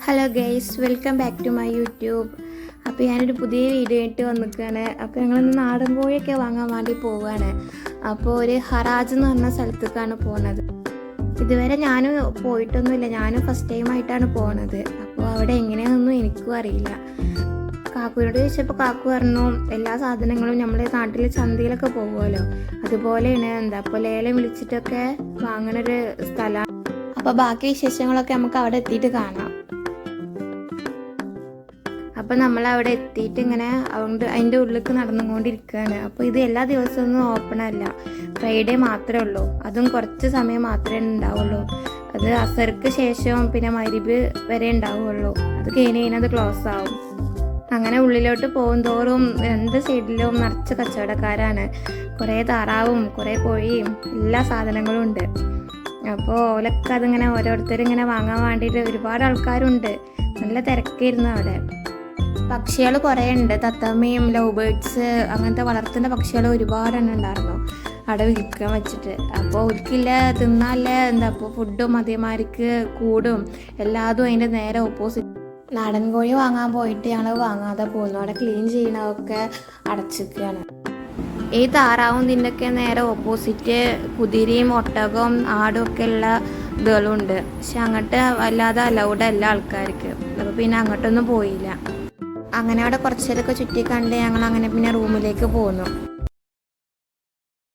Hello guys, welcome back to my YouTube. അപ്പോൾ ഞാനൊരു പുതിയ വീഡിയോ ആയിട്ട് വന്നിരിക്കുകയാണ്. അപ്പോൾ ഞങ്ങളിന്ന് നാടൻ കോഴിയൊക്കെ വാങ്ങാൻ വേണ്ടി പോവുകയാണ്. അപ്പോൾ ഒരു ഹറാജ് എന്ന് പറഞ്ഞ സ്ഥലത്തേക്കാണ് പോകുന്നത്. ഇതുവരെ ഞാൻ പോയിട്ടൊന്നുമില്ല, ഞാൻ ഫസ്റ്റ് ടൈം ആയിട്ടാണ് പോകുന്നത്. അപ്പോൾ അവിടെ എങ്ങനെയാണെന്നൊന്നും എനിക്കും അറിയില്ല. കാക്കുവിനോട് ചോദിച്ചപ്പോൾ കാക്കു പറഞ്ഞു എല്ലാ സാധനങ്ങളും നമ്മുടെ നാട്ടിൽ ചന്തയിലൊക്കെ പോകുമല്ലോ, അതുപോലെയാണ് അപ്പോൾ ലേലം വിളിച്ചിട്ടൊക്കെ വാങ്ങണൊരു സ്ഥലമാണ്. അപ്പോൾ ബാക്കി വിശേഷങ്ങളൊക്കെ നമുക്ക് അവിടെ എത്തിയിട്ട് കാണാം. അപ്പോൾ നമ്മളവിടെ എത്തിയിട്ട് ഇങ്ങനെ അതിൻ്റെ ഉള്ളിലേക്ക് നടന്നുകൊണ്ടിരിക്കുകയാണ്. അപ്പോൾ ഇത് എല്ലാ ദിവസമൊന്നും ഓപ്പൺ അല്ല, ഫ്രൈഡേ മാത്രമേ ഉള്ളൂ. അതും കുറച്ച് സമയം മാത്രമേ ഉണ്ടാവുള്ളൂ. അത് അസർക്ക് ശേഷം പിന്നെ മഗ്‌രിബ് വരെ ഉണ്ടാവുള്ളൂ. അത് കഴിഞ്ഞ് അത് ക്ലോസ് ആവും. അങ്ങനെ ഉള്ളിലോട്ട് പോകും തോറും രണ്ട് സൈഡിലും നിറച്ച് കച്ചവടക്കാരാണ്. കുറേ താറാവും കുറേ കോഴിയും എല്ലാ സാധനങ്ങളും ഉണ്ട്. അപ്പോൾ ഓലൊക്കെ അതിങ്ങനെ ഓരോരുത്തരിങ്ങനെ വാങ്ങാൻ വേണ്ടിയിട്ട് ഒരുപാട് ആൾക്കാരുണ്ട്. നല്ല തിരക്കായിരുന്നു അവിടെ. പക്ഷികൾ കുറേ ഉണ്ട്, തത്തമ്മയും ലവ് ബേർഡ്സ് അങ്ങനത്തെ വളർത്തുന്ന പക്ഷികൾ ഒരുപാടെണ്ണം ഉണ്ടായിരുന്നു അവിടെ വിൽക്കാൻ വെച്ചിട്ട്. അപ്പോൾ ഒരിക്കില്ല തിന്നാല്ല അപ്പോൾ ഫുഡും അതേമാതിരിക്ക് കൂടും എല്ലാതും അതിൻ്റെ നേരെ ഓപ്പോസിറ്റ്. നാടൻ കോഴി വാങ്ങാൻ പോയിട്ട് ഞങ്ങൾ വാങ്ങാതെ പോകുന്നു. അവിടെ ക്ലീൻ ചെയ്യണതൊക്കെ അടച്ചിരിക്കുകയാണ്. ഈ താറാവും ഇതിൻ്റെയൊക്കെ നേരെ ഓപ്പോസിറ്റ് കുതിരയും ഒട്ടകവും ആടും ഒക്കെ ഉള്ള ഇതുകളും ഉണ്ട്. പക്ഷെ അങ്ങോട്ട് വല്ലാതെ അലൗഡ് അല്ല ആൾക്കാർക്ക്. അപ്പോൾ പിന്നെ അങ്ങോട്ടൊന്നും പോയില്ല. അങ്ങനെ അവിടെ കുറച്ചേരൊക്കെ ചുറ്റി കണ്ട് ഞങ്ങൾ അങ്ങനെ പിന്നെ റൂമിലേക്ക് പോന്നു.